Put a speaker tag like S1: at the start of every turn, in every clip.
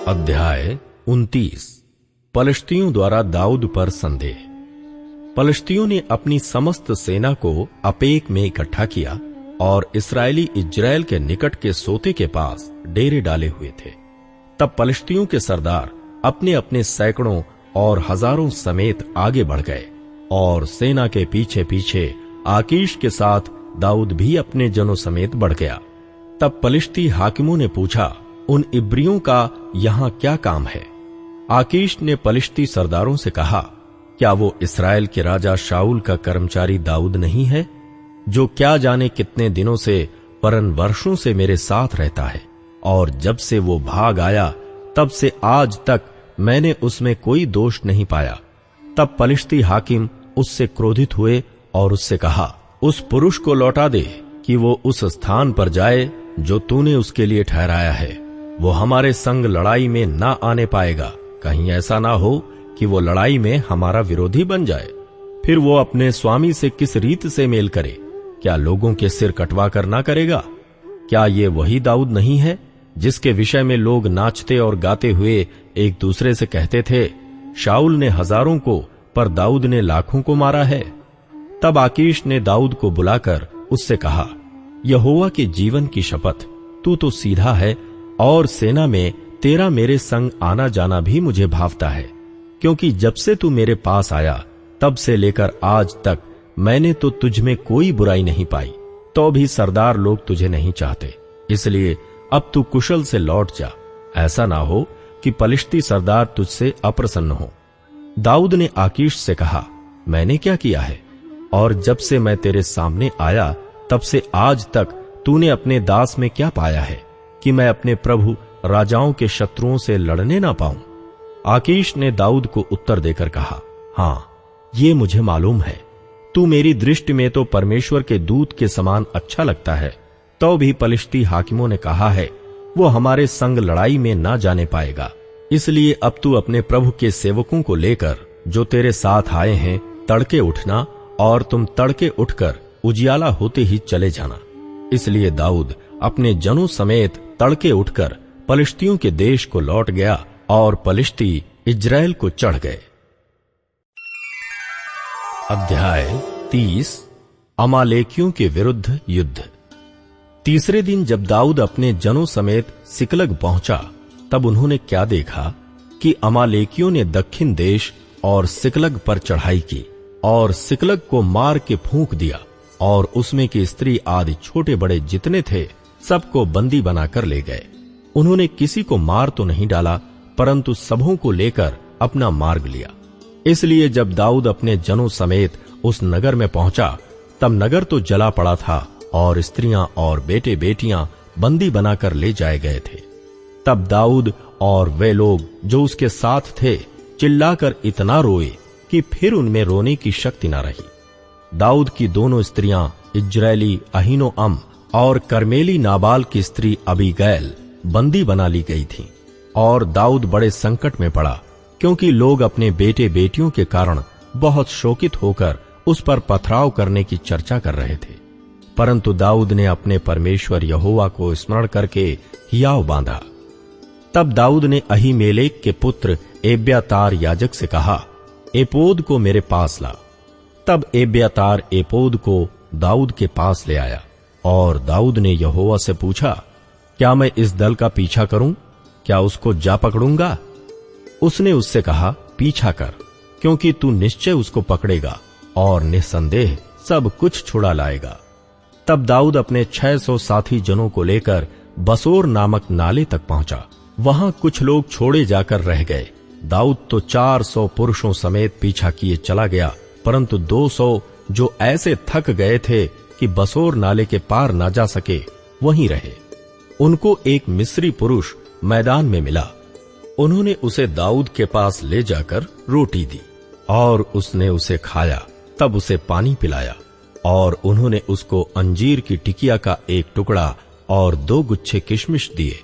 S1: अध्याय 29। पलिश्तियों द्वारा दाऊद पर संदेह। पलिश्तियों ने अपनी समस्त सेना को अपेक में इकट्ठा किया और इस्राएली इज्राएल के निकट के सोते के पास डेरे डाले हुए थे। तब पलिश्तियों के सरदार अपने अपने सैकड़ों और हजारों समेत आगे बढ़ गए और सेना के पीछे पीछे आकीश के साथ दाऊद भी अपने जनों समेत बढ़ गया। तब पलिश्ती हाकिमों ने पूछा, उन इब्रियों का यहां क्या काम है? आकीश ने पलिश्ती सरदारों से कहा, क्या वो इस्राएल के राजा शाऊल का कर्मचारी दाऊद नहीं है, जो क्या जाने कितने दिनों से वरन वर्षों से मेरे साथ रहता है, और जब से वो भाग आया तब से आज तक मैंने उसमें कोई दोष नहीं पाया। तब पलिश्ती हाकिम उससे क्रोधित हुए और उससे कहा, उस पुरुष को लौटा दे कि वो उस स्थान पर जाए जो तूने उसके लिए ठहराया है। वो हमारे संग लड़ाई में ना आने पाएगा, कहीं ऐसा ना हो कि वो लड़ाई में हमारा विरोधी बन जाए। फिर वो अपने स्वामी से किस रीत से मेल करे? क्या लोगों के सिर कटवा कर ना करेगा? क्या ये वही दाऊद नहीं है जिसके विषय में लोग नाचते और गाते हुए एक दूसरे से कहते थे, शाऊल ने हजारों को पर दाऊद ने लाखों को मारा है? तब आकीश ने दाऊद को बुलाकर उससे कहा, यहोवा के जीवन की शपथ, तू तो सीधा है और सेना में तेरा मेरे संग आना जाना भी मुझे भावता है, क्योंकि जब से तू मेरे पास आया तब से लेकर आज तक मैंने तो तुझ में कोई बुराई नहीं पाई, तो भी सरदार लोग तुझे नहीं चाहते। इसलिए अब तू कुशल से लौट जा, ऐसा ना हो कि पलिश्ती सरदार तुझसे अप्रसन्न हो। दाऊद ने आकीश से कहा, मैंने क्या किया है? और जब से मैं तेरे सामने आया तब से आज तक तूने अपने दास में क्या पाया है कि मैं अपने प्रभु राजाओं के शत्रुओं से लड़ने ना पाऊं? आकीश ने दाऊद को उत्तर देकर कहा, हां, ये मुझे मालूम है, तू मेरी दृष्टि में तो परमेश्वर के दूत के समान अच्छा लगता है। तो भी पलिश्ती हाकिमों ने कहा है, वो हमारे संग लड़ाई में ना जाने पाएगा। इसलिए अब तू अपने प्रभु के सेवकों को लेकर जो तेरे साथ आए हैं तड़के उठना, और तुम तड़के उठकर उजियाला होते ही चले जाना। इसलिए दाऊद अपने जनों समेत तड़के उठकर पलिश्तियों के देश को लौट गया और पलिश्ती इज्राएल को चढ़ गए। अध्याय 30। अमालेकियों के विरुद्ध युद्ध। तीसरे दिन जब दाऊद अपने जनों समेत सिकलग पहुंचा, तब उन्होंने क्या देखा कि अमालेकियों ने दक्षिण देश और सिकलग पर चढ़ाई की और सिकलग को मार के फूंक दिया, और उसमें की स्त्री आदि छोटे बड़े जितने थे सबको बंदी बनाकर ले गए। उन्होंने किसी को मार तो नहीं डाला, परंतु सबों को लेकर अपना मार्ग लिया। इसलिए जब दाऊद अपने जनों समेत उस नगर में पहुंचा, तब नगर तो जला पड़ा था और स्त्रियां और बेटे बेटियां बंदी बनाकर ले जाए गए थे। तब दाऊद और वे लोग जो उसके साथ थे चिल्लाकर इतना रोए कि फिर उनमें रोने की शक्ति न रही। दाऊद की दोनों स्त्रियां इज्राएली अहीनोअम और कर्मेली नाबाल की स्त्री अबीगैल बंदी बना ली गई थीं, और दाऊद बड़े संकट में पड़ा, क्योंकि लोग अपने बेटे बेटियों के कारण बहुत शोकित होकर उस पर पथराव करने की चर्चा कर रहे थे। परंतु दाऊद ने अपने परमेश्वर यहोवा को स्मरण करके हियाव बांधा। तब दाऊद ने अहीमेलेक के पुत्र एब्यातार याजक से कहा, एपोद को मेरे पास ला। तब एब्यातार एपोद को दाऊद के पास ले आया, और दाऊद ने यहोवा से पूछा, क्या मैं इस दल का पीछा करूं? क्या उसको जा पकड़ूंगा? उसने उससे कहा, पीछा कर, क्योंकि तू निश्चय उसको पकड़ेगा और निस्संदेह सब कुछ छुड़ा लाएगा। तब दाऊद अपने 600 साथी जनों को लेकर बसोर नामक नाले तक पहुंचा। वहां कुछ लोग छोड़े जाकर रह गए। दाऊद तो 400 पुरुषों समेत पीछा किए चला गया, परंतु 200 जो ऐसे थक गए थे कि बसोर नाले के पार ना जा सके, वहीं रहे। उनको एक मिस्री पुरुष मैदान में मिला। उन्होंने उसे दाऊद के पास ले जाकर रोटी दी, और उसने उसे खाया। तब उसे पानी पिलाया, और उन्होंने उसको अंजीर की टिकिया का एक टुकड़ा और 2 गुच्छे किशमिश दिए।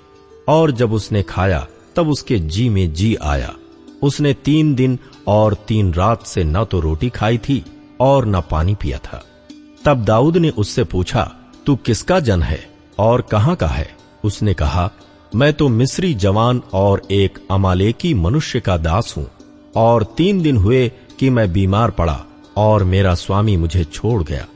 S1: और जब उसने खाया तब उसके जी में जी आया। उसने 3 दिन और 3 रात से न तो रोटी खाई थी और न पानी पिया था। तब दाऊद ने उससे पूछा, तू किसका जन है और कहां का है? उसने कहा, मैं तो मिस्री जवान और एक अमालेकी मनुष्य का दास हूं, और 3 दिन हुए कि मैं बीमार पड़ा और मेरा स्वामी मुझे छोड़ गया।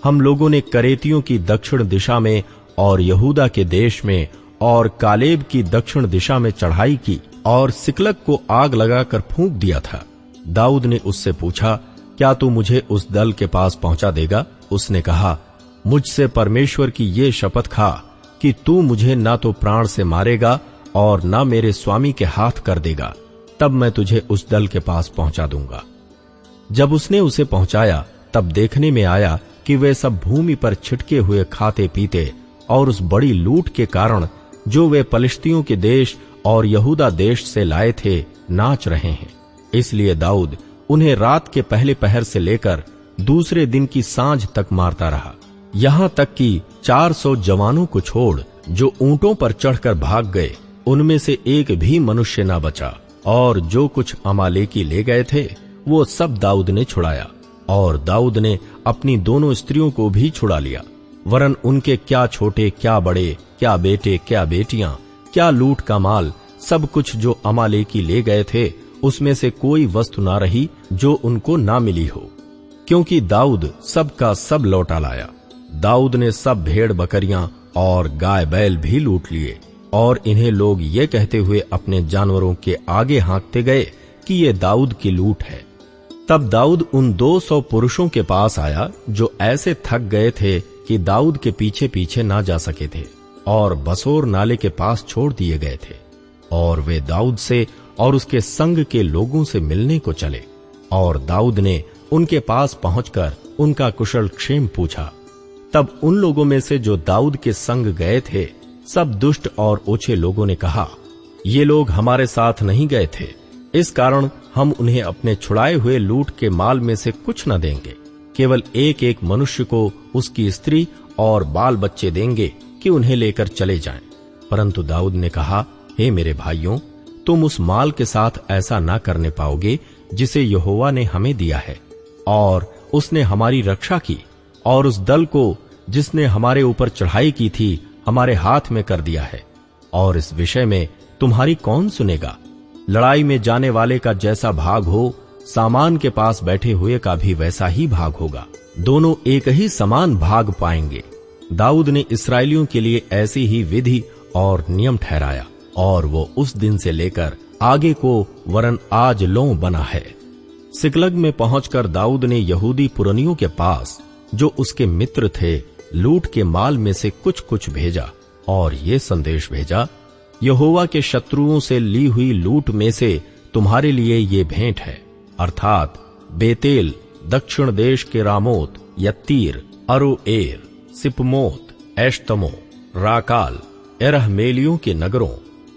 S1: हम लोगों ने करेतियों की दक्षिण दिशा में और यहूदा के देश में और कालेब की दक्षिण दिशा में चढ़ाई की और सिकलग को आग लगाकर फूंक दिया था। दाऊद ने उससे पूछा, क्या तू मुझे उस दल के पास पहुंचा देगा? उसने कहा, मुझसे परमेश्वर की ये शपथ खा कि तू मुझे ना तो प्राण से मारेगा और ना मेरे स्वामी के हाथ कर देगा, तब मैं तुझे उस दल के पास पहुंचा दूंगा। जब उसने उसे पहुंचाया तब देखने में आया कि वे सब भूमि पर छिटके हुए खाते पीते और उस बड़ी लूट के कारण जो वे पलिश्तियों के देश और यहूदा देश से लाए थे नाच रहे हैं। इसलिए दाऊद उन्हें रात के पहले पहर से लेकर दूसरे दिन की सांझ तक मारता रहा, यहां तक कि 400 जवानों को छोड़ जो ऊंटों पर चढ़कर भाग गए, उनमें से एक भी मनुष्य न बचा। और जो कुछ अमालेकी ले गए थे वो सब दाऊद ने छुड़ाया, और दाऊद ने अपनी दोनों स्त्रियों को भी छुड़ा लिया, वरन उनके क्या छोटे क्या बड़े, क्या बेटे क्या बेटियां, क्या लूट का माल, सब कुछ जो अमालेकी ले गए थे उसमें से कोई वस्तु ना रही जो उनको ना मिली हो, क्योंकि दाऊद सब का सब लौटा लाया। दाऊद ने सब भेड़ बकरियां और गाय बैल भी लूट लिए, और इन्हें लोग ये कहते हुए अपने जानवरों के आगे हाँकते गए कि ये दाऊद की लूट है। तब दाऊद उन 200 पुरुषों के पास आया जो ऐसे थक गए थे कि दाऊद के पीछे पीछे ना जा सके थे और बसोर नाले के पास छोड़ दिए गए थे, और वे दाऊद से और उसके संग के लोगों से मिलने को चले। और दाऊद ने उनके पास पहुंचकर उनका कुशल क्षेम पूछा। तब उन लोगों में से जो दाऊद के संग गए थे सब दुष्ट और ओछे लोगों ने कहा, ये लोग हमारे साथ नहीं गए थे, इस कारण हम उन्हें अपने छुड़ाए हुए लूट के माल में से कुछ न देंगे, केवल एक एक मनुष्य को उसकी स्त्री और बाल बच्चे देंगे कि उन्हें लेकर चले जाएं। परंतु दाऊद ने कहा, हे मेरे भाइयों, तुम उस माल के साथ ऐसा ना करने पाओगे जिसे यहोवा ने हमें दिया है, और उसने हमारी रक्षा की, और उस दल को जिसने हमारे ऊपर चढ़ाई की थी हमारे हाथ में कर दिया है। और इस विषय में तुम्हारी कौन सुनेगा? लड़ाई में जाने वाले का जैसा भाग हो, सामान के पास बैठे हुए का भी वैसा ही भाग होगा, दोनों एक ही समान भाग पाएंगे। दाऊद ने इस्राएलियों के लिए ऐसी ही विधि और नियम ठहराया, और वो उस दिन से लेकर आगे को वरन आज लों बना है। सिकलग में पहुंचकर दाऊद ने यहूदी पुरनियों के पास जो उसके मित्र थे लूट के माल में से कुछ कुछ भेजा, और ये संदेश भेजा, यहोवा के शत्रुओं से ली हुई लूट में से तुम्हारे लिए ये भेंट है, अर्थात बेतेल, दक्षिण देश के रामोत, यत्तीर, अरोएर, सिपमोत, एश्तमो, राकाल, एरहमेलियों के नगरों,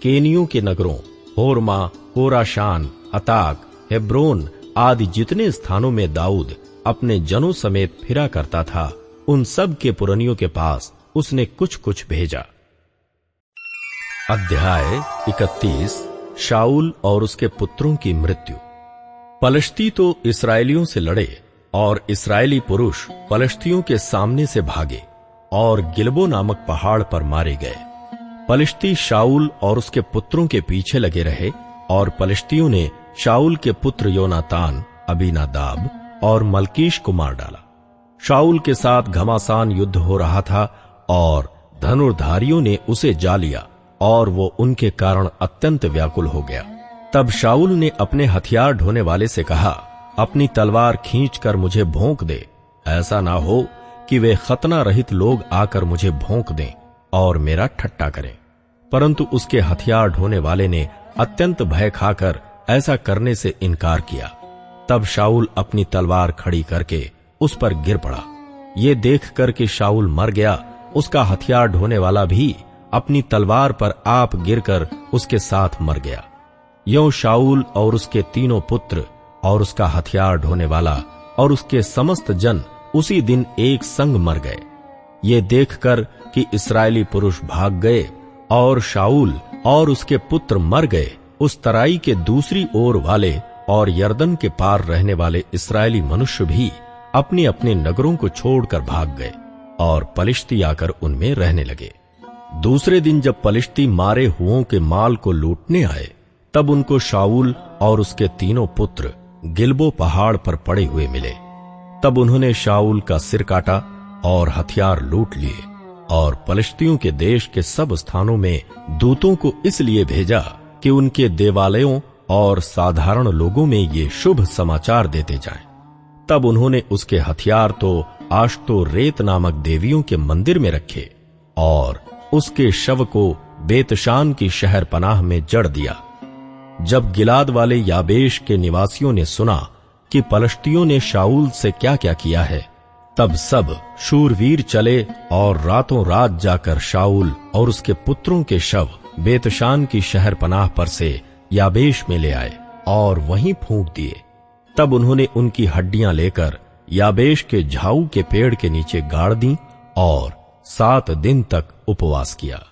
S1: केनियों के नगरों, होरमा, होराशान, अताक, हेब्रोन आदि जितने स्थानों में दाऊद अपने जनों समेत फिरा करता था, उन सब के पुरनियों के पास उसने कुछ कुछ भेजा। अध्याय 31। शाऊल और उसके पुत्रों की मृत्यु। पलिश्ती तो इस्राएलियों से लड़े, और इस्राएली पुरुष पलिश्तियों के सामने से भागे और गिलबो नामक पहाड़ पर मारे गए। पलिश्ती शाऊल और उसके पुत्रों के पीछे लगे रहे, और पलिश्तियों ने शाऊल के पुत्र योनातान, अबीनादाब और मलकीश को मार डाला। शाऊल के साथ घमासान युद्ध हो रहा था, और धनुर्धारियों ने उसे जा लिया, और वो उनके कारण अत्यंत व्याकुल हो गया। तब शाऊल ने अपने हथियार ढोने वाले से कहा, अपनी तलवार खींचकर मुझे भोंक दे, ऐसा ना हो कि वे खतना रहित लोग आकर मुझे भोंक दें और मेरा ठट्टा करें। परंतु उसके हथियार ढोने वाले ने अत्यंत भय खाकर ऐसा करने से इनकार किया। तब शाऊल अपनी तलवार खड़ी करके उस पर गिर पड़ा। ये देखकर कि शाऊल मर गया, उसका हथियार ढोने वाला भी अपनी तलवार पर आप गिरकर उसके साथ मर गया। यों शाऊल और उसके तीनों पुत्र और उसका हथियार ढोने वाला और उसके समस्त जन उसी दिन एक संग मर गए। ये देखकर कि इस्राएली पुरुष भाग गए और शाऊल और उसके पुत्र मर गए, उस तराई के दूसरी ओर वाले और यरदन के पार रहने वाले इस्राएली मनुष्य भी अपने अपने नगरों को छोड़कर भाग गए, और पलिश्ती आकर उनमें रहने लगे। दूसरे दिन जब पलिश्ती मारे हुओं के माल को लूटने आए, तब उनको शाऊल और उसके तीनों पुत्र गिलबो पहाड़ पर पड़े हुए मिले। तब उन्होंने शाऊल का सिर काटा और हथियार लूट लिए और पलिश्तियों के देश के सब स्थानों में दूतों को इसलिए भेजा कि उनके देवालयों और साधारण लोगों में ये शुभ समाचार देते जाएं। तब उन्होंने उसके हथियार तो आश्तोरेत नामक देवियों के मंदिर में रखे और उसके शव को बेतशान की शहर पनाह में जड़ दिया। जब गिलाद वाले याबेश के निवासियों ने सुना कि पलिश्तियों ने शाऊल से क्या क्या किया है, तब सब शूरवीर चले और रातों रात जाकर शाऊल और उसके पुत्रों के शव बेतशान की शहर पनाह पर से याबेश में ले आए और वहीं फूंक दिए। तब उन्होंने उनकी हड्डियां लेकर याबेश के झाऊ के पेड़ के नीचे गाड़ दी और 7 दिन तक उपवास किया।